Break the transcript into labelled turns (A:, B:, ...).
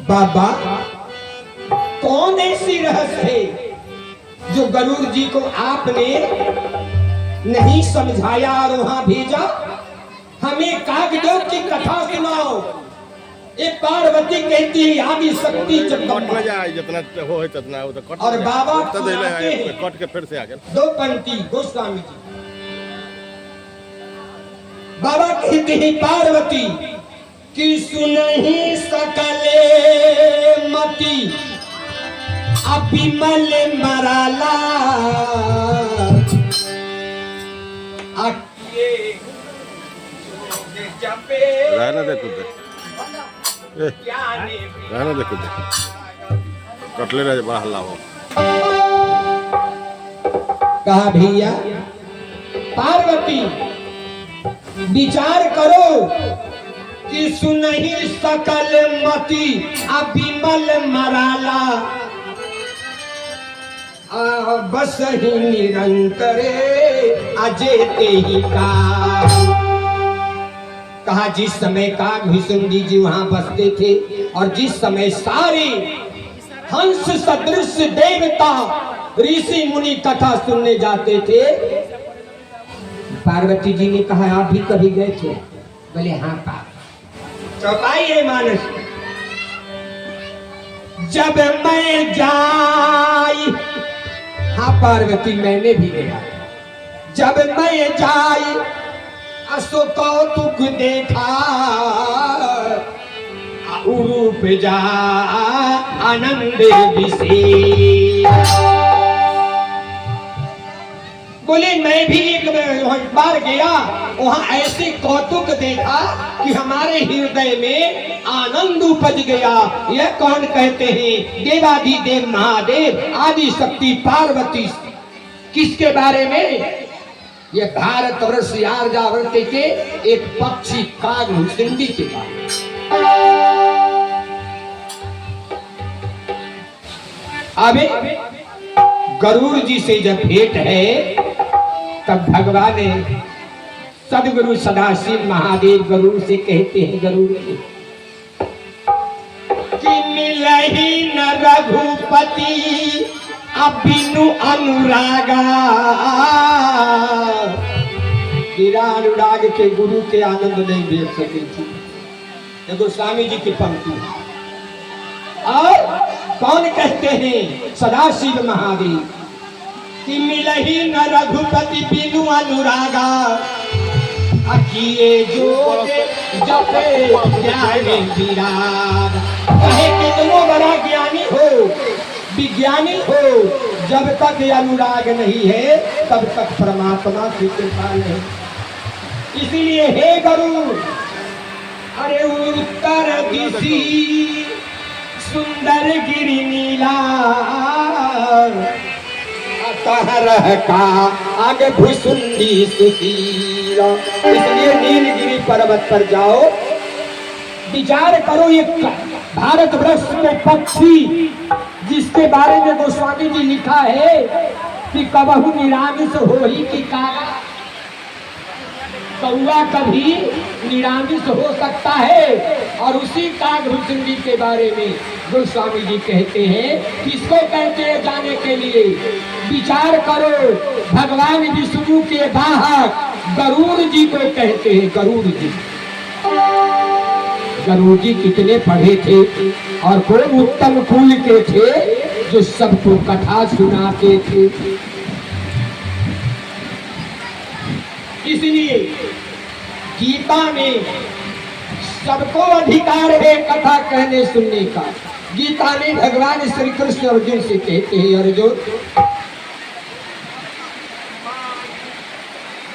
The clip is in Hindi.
A: बाबा कौन ऐसी रहस्य है जो गरुड़ जी को आपने नहीं समझाया और वहां भेजा? हमें कागदेव की कथा सुनाओ। एक पार्वती कहती है आदि शक्ति जगदम्बा,
B: जितना हो जितना हो तो
A: और बाबा
B: कट के फिर से आगे
A: दो पंक्ति गोस्वामी जी। बाबा कहते हैं पार्वती कि सुनहि सकले मति अभिमल मराला
B: रहना देखो रहना देखो कटले रहे बड़ा हल्ला हो।
A: कहा भैया पार्वती विचार करो कि सुनहि सकल मति अभिमल मराला बस ही निरंतरे अजेते ही का। कहा जिस समय कागभूषुंडी जी वहां बसते थे और जिस समय सारे हंस सदृश देवता ऋषि मुनि कथा सुनने जाते थे, पार्वती जी ने कहा आप भी कभी गए थे? बोले हाँ पाप चौपाई है मानस। जब मैं जाई, हाँ पार्वती मैंने भी गया। जब मैं जाई असो कौतुक देखा रूप जा आनंद विशेष। बोले मैं भी एक बार गया, वहां ऐसे कौतुक देखा कि हमारे हृदय में आनंद उपज गया। यह कौन कहते हैं? देवाधिदेव महादेव आदि शक्ति पार्वती। किसके बारे में? यह भारतवर्ष आर्यावर्त के एक पक्षी कागभूषुंडी के बारे में। अबे गरुड़ जी से जब भेंट है तब भगवान सदगुरु सदाशिव महादेव गरुड़ से कहते हैं, गरुड़ कि मिलहि न रघुपति अभिनु अनुरागा। गिरा अनुराग के गुरु के आनंद नहीं देख सके थी। ये गोस्वामी जी की पंक्ति। और कौन कहते हैं? सदाशिव महादेव कि मिलहि न रघुपति बिनु अनुरागा अकिए जो जपे ज्ञानी विराग। कहे कितनो बड़ा ज्ञानी हो विज्ञानी हो, जब तक अनुराग नहीं है तब तक परमात्मा की कृपा नहीं। इसलिए हे गुरु, अरे उत्तर दिशि सुंदर गिरि नीला तहरह का आगे भूषुंडी सुशीला। इसलिए नीलगिरी पर्वत पर जाओ, विचार करो। ये भारत वर्ष में पक्षी जिसके बारे में गोस्वामी जी लिखा है कि कबहू निरामिष हो ही कि कागा। कौआ कभी निरामिष हो सकता है। और उसी कागभूषुंडी के बारे में गोस्वामी जी कहते हैं, किसको कहते हैं जाने के लिए? विचार करो, भगवान विष्णु के वाहक गरुड़ जी को कहते हैं। गरुड़ जी, गरुड़ जी कितने पढ़े थे और कौन उत्तम कुल के थे जो सबको कथा सुनाते थे। इसलिए गीता में सबको अधिकार है कथा कहने सुनने का। गीता में भगवान श्री कृष्ण अर्जुन से कहते हैं, अर्जुन